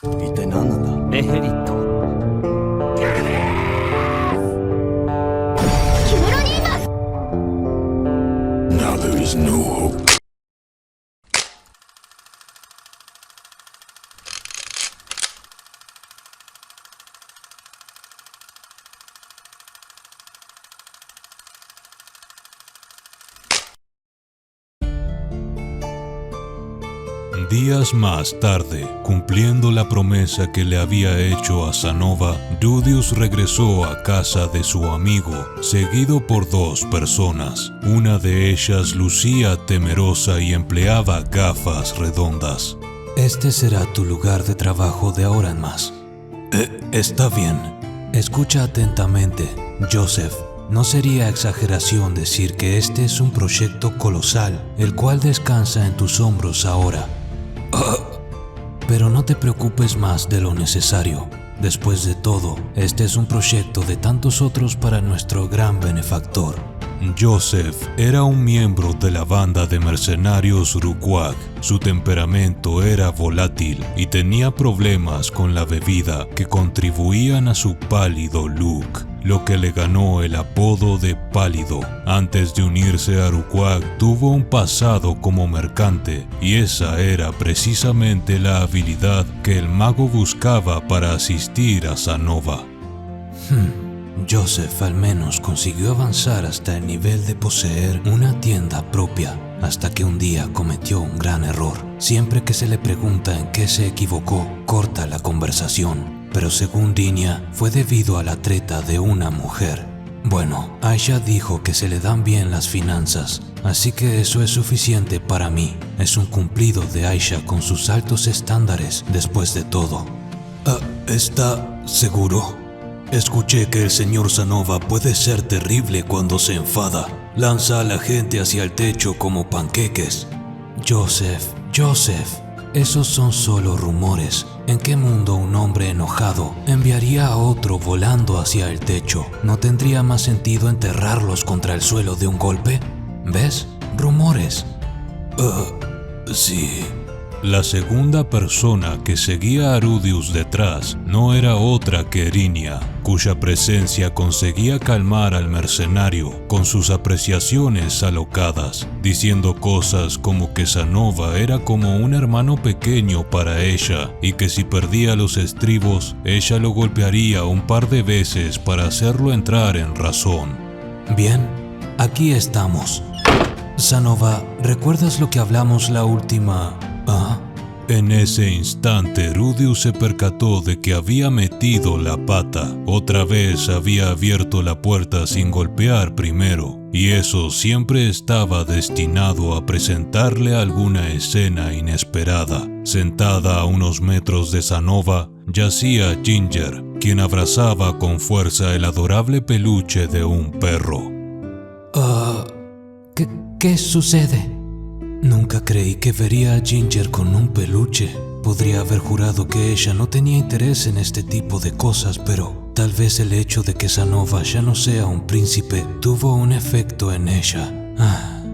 一体何なんだ。メヘリット。Now there is no hope. Días más tarde, cumpliendo la promesa que le había hecho a Sanova, Rudius regresó a casa de su amigo, seguido por dos personas. Una de ellas lucía temerosa y empleaba gafas redondas. Este será tu lugar de trabajo de ahora en más. Está bien. Escucha atentamente, Joseph. No sería exageración decir que este es un proyecto colosal, el cual descansa en tus hombros ahora. Pero no te preocupes más de lo necesario. Después de todo, este es un proyecto de tantos otros para nuestro gran benefactor. Joseph era un miembro de la banda de mercenarios Rukwak. Su temperamento era volátil y tenía problemas con la bebida que contribuían a su pálido look, lo que le ganó el apodo de Pálido. Antes de unirse a Rukwak, tuvo un pasado como mercante, y esa era precisamente la habilidad que el mago buscaba para asistir a Sanova. Joseph al menos consiguió avanzar hasta el nivel de poseer una tienda propia, hasta que un día cometió un gran error. Siempre que se le pregunta en qué se equivocó, corta la conversación. Pero según Dinia, fue debido a la treta de una mujer. Bueno, Aisha dijo que se le dan bien las finanzas, así que eso es suficiente para mí. Es un cumplido de Aisha con sus altos estándares después de todo. ¿Está seguro? Escuché que el señor Sanova puede ser terrible cuando se enfada. Lanza a la gente hacia el techo como panqueques. Joseph, esos son solo rumores. ¿En qué mundo un hombre enojado enviaría a otro volando hacia el techo? ¿No tendría más sentido enterrarlos contra el suelo de un golpe? ¿Ves? Rumores. Sí. La segunda persona que seguía a Rudius detrás no era otra que Erinia, cuya presencia conseguía calmar al mercenario con sus apreciaciones alocadas, diciendo cosas como que Sanova era como un hermano pequeño para ella y que si perdía los estribos, ella lo golpearía un par de veces para hacerlo entrar en razón. Bien, aquí estamos. Sanova, ¿recuerdas lo que hablamos la última? En ese instante, Rudius se percató de que había metido la pata. Otra vez había abierto la puerta sin golpear primero, y eso siempre estaba destinado a presentarle alguna escena inesperada. Sentada a unos metros de Sanova, yacía Ginger, quien abrazaba con fuerza el adorable peluche de un perro. ¿Qué sucede? Nunca creí que vería a Ginger con un peluche. Podría haber jurado que ella no tenía interés en este tipo de cosas, pero tal vez el hecho de que Sanova ya no sea un príncipe tuvo un efecto en ella.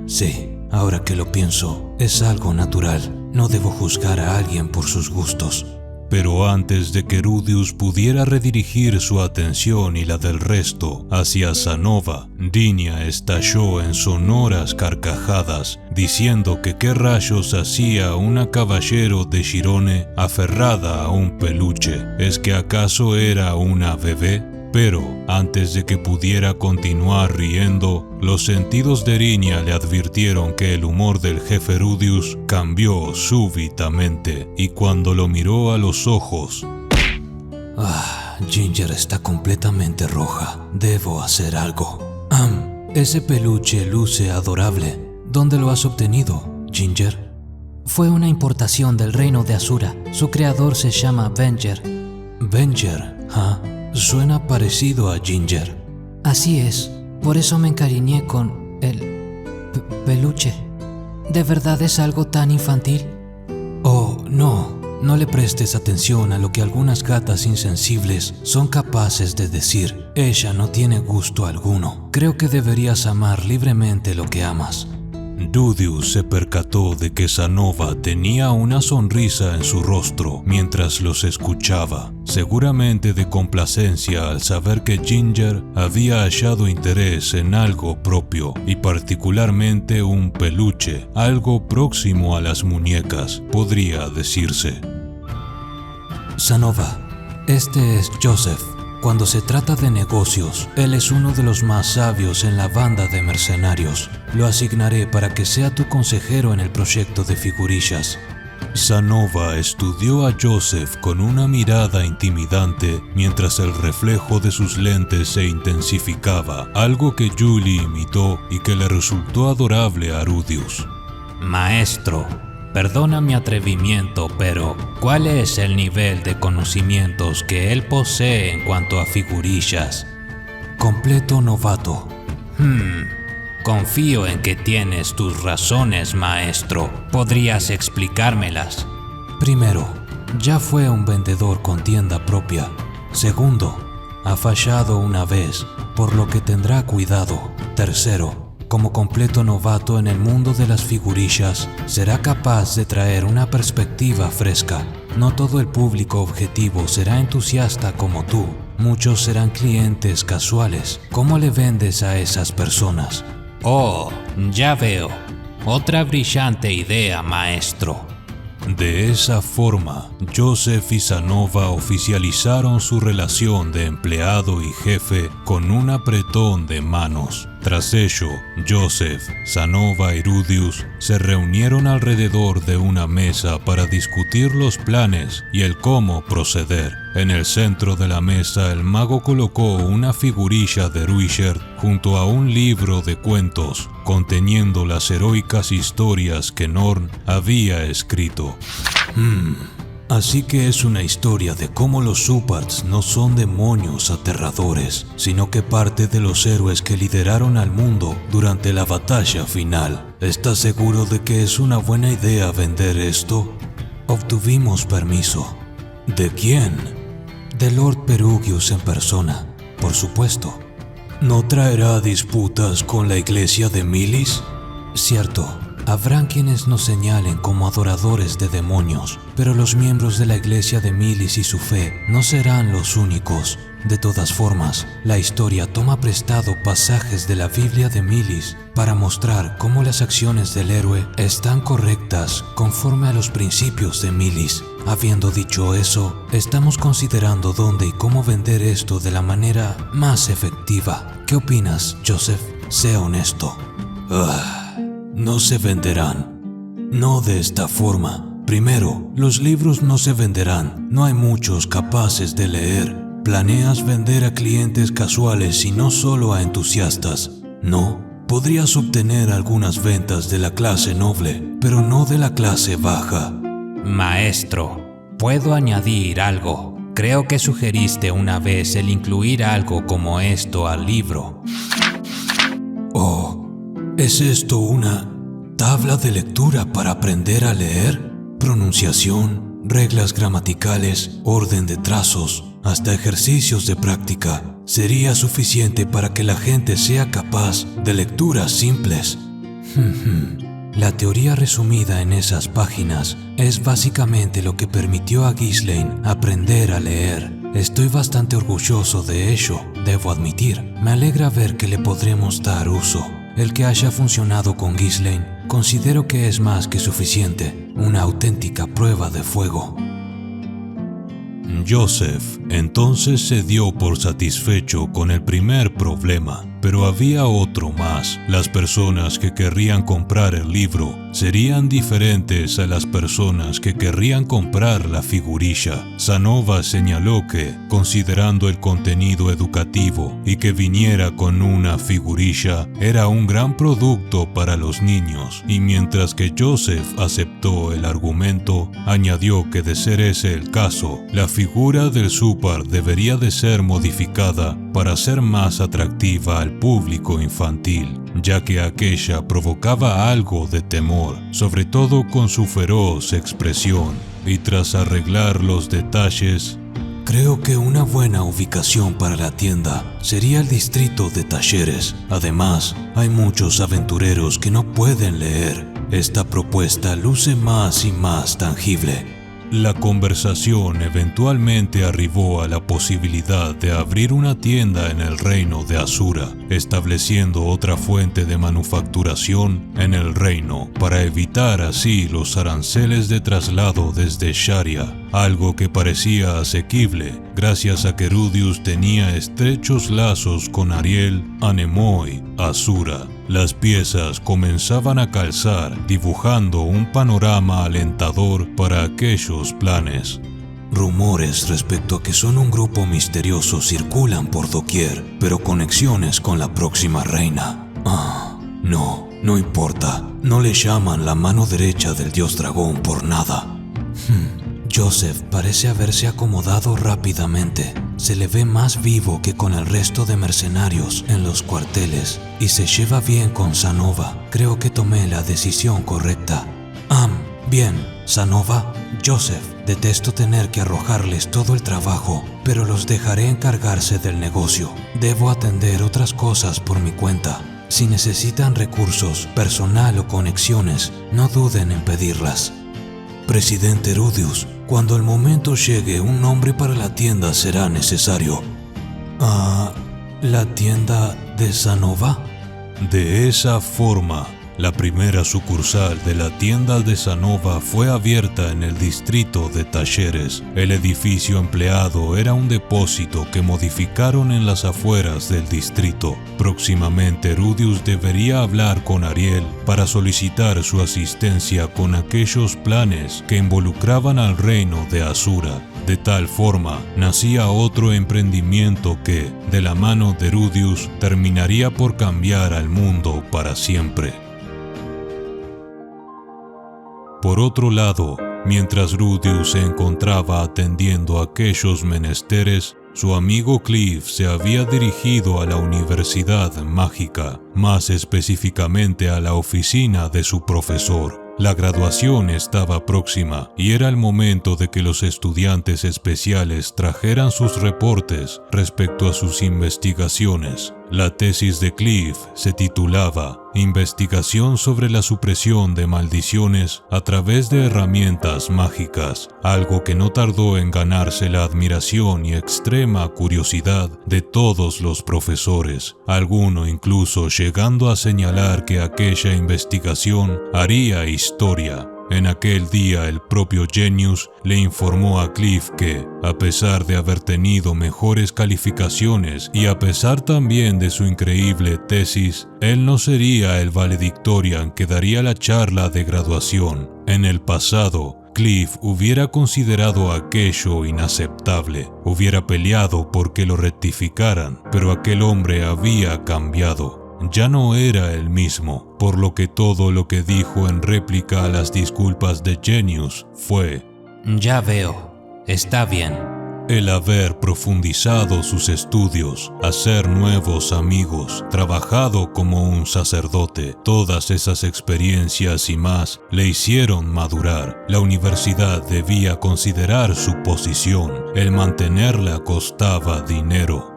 Sí, ahora que lo pienso, es algo natural. No debo juzgar a alguien por sus gustos. Pero antes de que Rudius pudiera redirigir su atención y la del resto hacia Sanova, Dinia estalló en sonoras carcajadas, diciendo que qué rayos hacía una caballero de Girone aferrada a un peluche. ¿Es que acaso era una bebé? Pero antes de que pudiera continuar riendo, los sentidos de Erinia le advirtieron que el humor del jefe Rudius cambió súbitamente, y cuando lo miró a los ojos... Ginger está completamente roja. Debo hacer algo. Ese peluche luce adorable. ¿Dónde lo has obtenido, Ginger? Fue una importación del reino de Asura. Su creador se llama Venger. Venger, suena parecido a Ginger. Así es, por eso me encariñé con el peluche. ¿De verdad es algo tan infantil? Oh, no le prestes atención a lo que algunas gatas insensibles son capaces de decir. Ella no tiene gusto alguno. Creo que deberías amar libremente lo que amas. Rudius se percató de que Sanova tenía una sonrisa en su rostro mientras los escuchaba, seguramente de complacencia al saber que Ginger había hallado interés en algo propio y particularmente un peluche, algo próximo a las muñecas, podría decirse. Sanova, este es Joseph. Cuando se trata de negocios, él es uno de los más sabios en la banda de mercenarios. Lo asignaré para que sea tu consejero en el proyecto de figurillas. Sanova estudió a Joseph con una mirada intimidante mientras el reflejo de sus lentes se intensificaba, algo que Julie imitó y que le resultó adorable a Rudius. Maestro, perdona mi atrevimiento, pero ¿cuál es el nivel de conocimientos que él posee en cuanto a figurillas? Completo novato. Confío en que tienes tus razones, maestro. ¿Podrías explicármelas? Primero, ya fue un vendedor con tienda propia. Segundo, ha fallado una vez, por lo que tendrá cuidado. Tercero, como completo novato en el mundo de las figurillas, será capaz de traer una perspectiva fresca. No todo el público objetivo será entusiasta como tú. Muchos serán clientes casuales. ¿Cómo le vendes a esas personas? Oh, ya veo. Otra brillante idea, maestro. De esa forma, Joseph y Sanova oficializaron su relación de empleado y jefe con un apretón de manos. Tras ello, Joseph, Sanova y Rudius se reunieron alrededor de una mesa para discutir los planes y el cómo proceder. En el centro de la mesa, el mago colocó una figurilla de Ruijerd junto a un libro de cuentos conteniendo las heroicas historias que Norn había escrito. Así que es una historia de cómo los Suppards no son demonios aterradores, sino que parte de los héroes que lideraron al mundo durante la batalla final. ¿Estás seguro de que es una buena idea vender esto? Obtuvimos permiso. ¿De quién? De Lord Perugius en persona, por supuesto. ¿No traerá disputas con la iglesia de Milis? Cierto. Habrán quienes nos señalen como adoradores de demonios, pero los miembros de la iglesia de Milis y su fe no serán los únicos. De todas formas, la historia toma prestado pasajes de la Biblia de Milis para mostrar cómo las acciones del héroe están correctas conforme a los principios de Milis. Habiendo dicho eso, estamos considerando dónde y cómo vender esto de la manera más efectiva. ¿Qué opinas, Joseph? Sea honesto. No se venderán. No de esta forma. Primero, los libros no se venderán. No hay muchos capaces de leer. ¿Planeas vender a clientes casuales y no solo a entusiastas? No. Podrías obtener algunas ventas de la clase noble, pero no de la clase baja. Maestro, ¿puedo añadir algo? Creo que sugeriste una vez el incluir algo como esto al libro. Oh, ¿es esto una tabla de lectura para aprender a leer? Pronunciación, reglas gramaticales, orden de trazos, hasta ejercicios de práctica. Sería suficiente para que la gente sea capaz de lecturas simples. La teoría resumida en esas páginas es básicamente lo que permitió a Ghislaine aprender a leer. Estoy bastante orgulloso de ello, debo admitir. Me alegra ver que le podremos dar uso. El que haya funcionado con Ghislaine, considero que es más que suficiente, una auténtica prueba de fuego. Joseph entonces se dio por satisfecho con el primer problema, pero había otro más. Las personas que querrían comprar el libro serían diferentes a las personas que querrían comprar la figurilla. Sanova señaló que, considerando el contenido educativo y que viniera con una figurilla, era un gran producto para los niños, y mientras que Joseph aceptó el argumento, añadió que de ser ese el caso, la figura del Suppard debería de ser modificada para ser más atractiva al público infantil, ya que aquella provocaba algo de temor, sobre todo con su feroz expresión, y tras arreglar los detalles, Creo que una buena ubicación para la tienda sería el distrito de Talleres. Además, hay muchos aventureros que no pueden leer. Esta propuesta luce más y más tangible. La conversación eventualmente arribó a la posibilidad de abrir una tienda en el reino de Asura, estableciendo otra fuente de manufacturación en el reino para evitar así los aranceles de traslado desde Sharia, algo que parecía asequible gracias a que Rudius tenía estrechos lazos con Ariel, Anemoy, Asura. Las piezas comenzaban a calzar, dibujando un panorama alentador para aquellos planes. Rumores respecto a que son un grupo misterioso circulan por doquier, pero conexiones con la próxima reina. No importa. No le llaman la mano derecha del dios dragón por nada. Joseph parece haberse acomodado rápidamente. Se le ve más vivo que con el resto de mercenarios en los cuarteles y se lleva bien con Sanova. Creo que tomé la decisión correcta. Bien, Sanova, Joseph, detesto tener que arrojarles todo el trabajo, pero los dejaré encargarse del negocio. Debo atender otras cosas por mi cuenta. Si necesitan recursos, personal o conexiones, no duden en pedirlas. Presidente Rudius, cuando el momento llegue, un nombre para la tienda será necesario. ¿La tienda de Sanova? De esa forma, la primera sucursal de la tienda de Sanova fue abierta en el distrito de Talleres. El edificio empleado era un depósito que modificaron en las afueras del distrito. Próximamente Rudius debería hablar con Ariel para solicitar su asistencia con aquellos planes que involucraban al reino de Asura. De tal forma, nacía otro emprendimiento que, de la mano de Rudius, terminaría por cambiar al mundo para siempre. Por otro lado, mientras Rudius se encontraba atendiendo aquellos menesteres, su amigo Cliff se había dirigido a la Universidad Mágica, más específicamente a la oficina de su profesor. La graduación estaba próxima y era el momento de que los estudiantes especiales trajeran sus reportes respecto a sus investigaciones. La tesis de Cliff se titulaba Investigación sobre la supresión de maldiciones a través de herramientas mágicas, algo que no tardó en ganarse la admiración y extrema curiosidad de todos los profesores, alguno incluso llegando a señalar que aquella investigación haría historia. En aquel día el propio Genius le informó a Cliff que, a pesar de haber tenido mejores calificaciones y a pesar también de su increíble tesis, él no sería el valedictorian que daría la charla de graduación. En el pasado, Cliff hubiera considerado aquello inaceptable, hubiera peleado porque lo rectificaran, pero aquel hombre había cambiado. Ya no era el mismo, por lo que todo lo que dijo en réplica a las disculpas de Genius fue: Ya veo, está bien. El haber profundizado sus estudios, hacer nuevos amigos, trabajado como un sacerdote, todas esas experiencias y más le hicieron madurar. La universidad debía considerar su posición. El mantenerla costaba dinero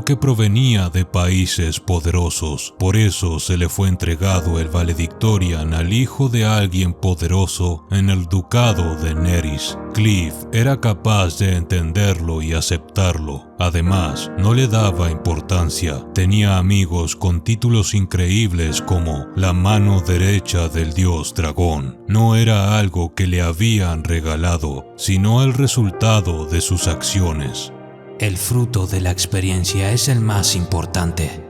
que provenía de países poderosos. Por eso se le fue entregado el valedictorian al hijo de alguien poderoso en el ducado de Neris. Cliff era capaz de entenderlo y aceptarlo. Además, no le daba importancia. Tenía amigos con títulos increíbles como la mano derecha del dios dragón. No era algo que le habían regalado, sino el resultado de sus acciones. El fruto de la experiencia es el más importante.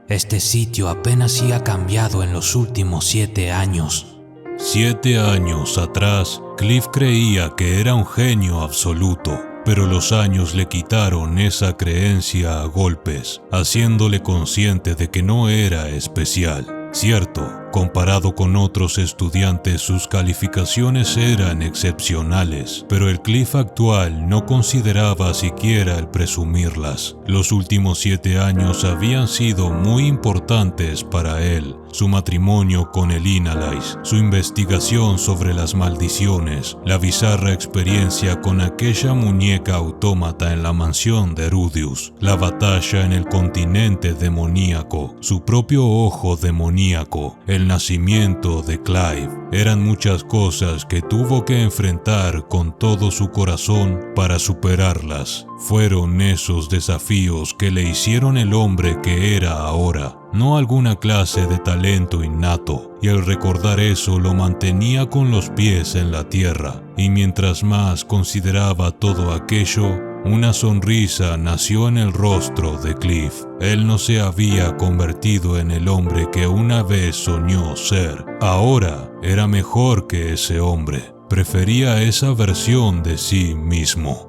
Este sitio apenas sí ha cambiado en los últimos 7 años. 7 años atrás, Cliff creía que era un genio absoluto, pero los años le quitaron esa creencia a golpes, haciéndole consciente de que no era especial. Cierto, Comparado con otros estudiantes, sus calificaciones eran excepcionales, pero el Cliff actual no consideraba siquiera el presumirlas. Los últimos 7 años habían sido muy importantes para él. Su matrimonio con Elina Lais, su investigación sobre las maldiciones, la bizarra experiencia con aquella muñeca autómata en la mansión de Rudius, la batalla en el continente demoníaco, su propio ojo demoníaco, el nacimiento de Clive. Eran muchas cosas que tuvo que enfrentar con todo su corazón para superarlas. Fueron esos desafíos que le hicieron el hombre que era ahora, no alguna clase de talento innato, y al recordar eso lo mantenía con los pies en la tierra, y mientras más consideraba todo aquello, una sonrisa nació en el rostro de Cliff. Él no se había convertido en el hombre que una vez soñó ser. Ahora era mejor que ese hombre. Prefería esa versión de sí mismo.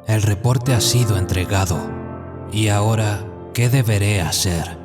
El reporte ha sido entregado. ¿Y ahora qué deberé hacer?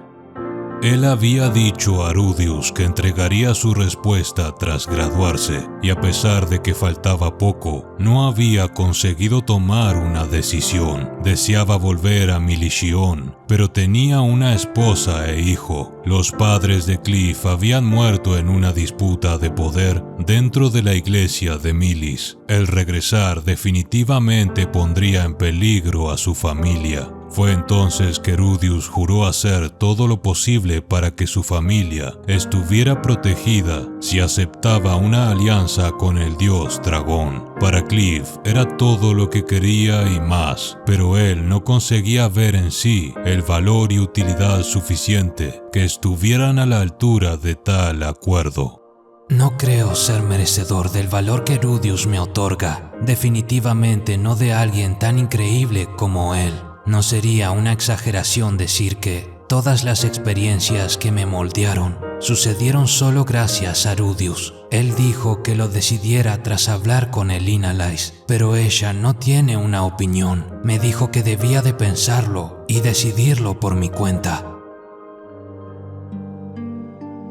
Él había dicho a Rudius que entregaría su respuesta tras graduarse, y a pesar de que faltaba poco, no había conseguido tomar una decisión. Deseaba volver a Milición, pero tenía una esposa e hijo. Los padres de Cliff habían muerto en una disputa de poder dentro de la iglesia de Milis. El regresar definitivamente pondría en peligro a su familia. Fue entonces que Rudius juró hacer todo lo posible para que su familia estuviera protegida si aceptaba una alianza con el dios dragón. Para Cliff era todo lo que quería y más, pero él no conseguía ver en sí el valor y utilidad suficiente que estuvieran a la altura de tal acuerdo. No creo ser merecedor del valor que Rudius me otorga, definitivamente no de alguien tan increíble como él. No sería una exageración decir que todas las experiencias que me moldearon sucedieron solo gracias a Rudius. Él dijo que lo decidiera tras hablar con Elina Lais, pero ella no tiene una opinión. Me dijo que debía de pensarlo y decidirlo por mi cuenta.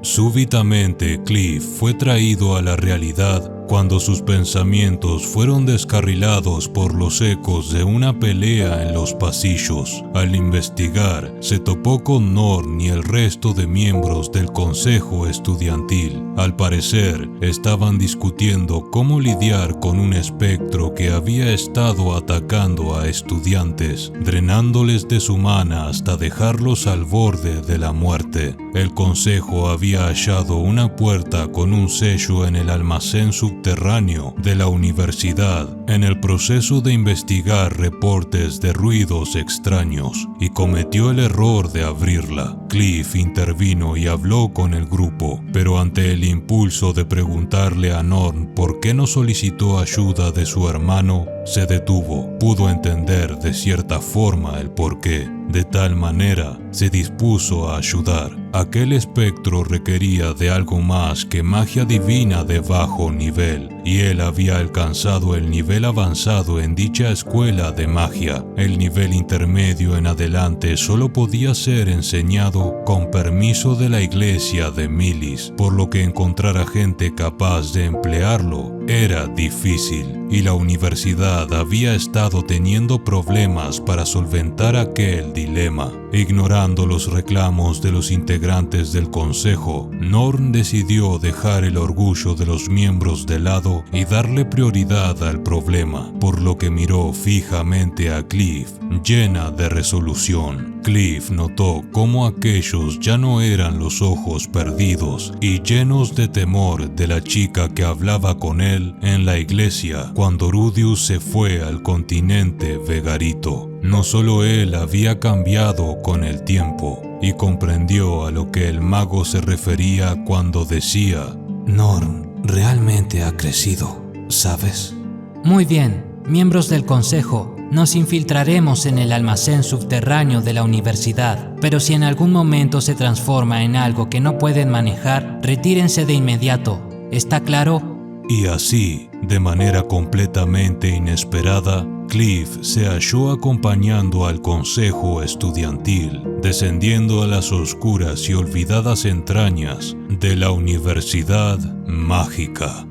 Súbitamente, Cliff fue traído a la realidad cuando sus pensamientos fueron descarrilados por los ecos de una pelea en los pasillos. Al investigar, se topó con Norn y el resto de miembros del consejo estudiantil. Al parecer, estaban discutiendo cómo lidiar con un espectro que había estado atacando a estudiantes, drenándoles de su mana hasta dejarlos al borde de la muerte. El consejo había hallado una puerta con un sello en el almacén subterráneo de la universidad en el proceso de investigar reportes de ruidos extraños y cometió el error de abrirla. Cliff intervino y habló con el grupo, pero ante el impulso de preguntarle a Norn por qué no solicitó ayuda de su hermano, se detuvo. Pudo entender de cierta forma el porqué. De tal manera, se dispuso a ayudar. Aquel espectro requería de algo más que magia divina de bajo nivel, y él había alcanzado el nivel avanzado en dicha escuela de magia. El nivel intermedio en adelante solo podía ser enseñado con permiso de la iglesia de Milis, por lo que encontrar a gente capaz de emplearlo era difícil, y la universidad había estado teniendo problemas para solventar aquel dilema. Ignorando los reclamos de los integrantes del consejo, Norn decidió dejar el orgullo de los miembros de lado y darle prioridad al problema, por lo que miró fijamente a Cliff, llena de resolución. Cliff notó cómo aquellos ya no eran los ojos perdidos y llenos de temor de la chica que hablaba con él en la iglesia cuando Rudius se fue al continente Vegarito. No solo él había cambiado con el tiempo, y comprendió a lo que el mago se refería cuando decía: Norn realmente ha crecido, ¿sabes? Muy bien, miembros del consejo, nos infiltraremos en el almacén subterráneo de la universidad, pero si en algún momento se transforma en algo que no pueden manejar, retírense de inmediato. ¿Está claro? Y así, de manera completamente inesperada, Cliff se halló acompañando al consejo estudiantil descendiendo a las oscuras y olvidadas entrañas de la Universidad Mágica.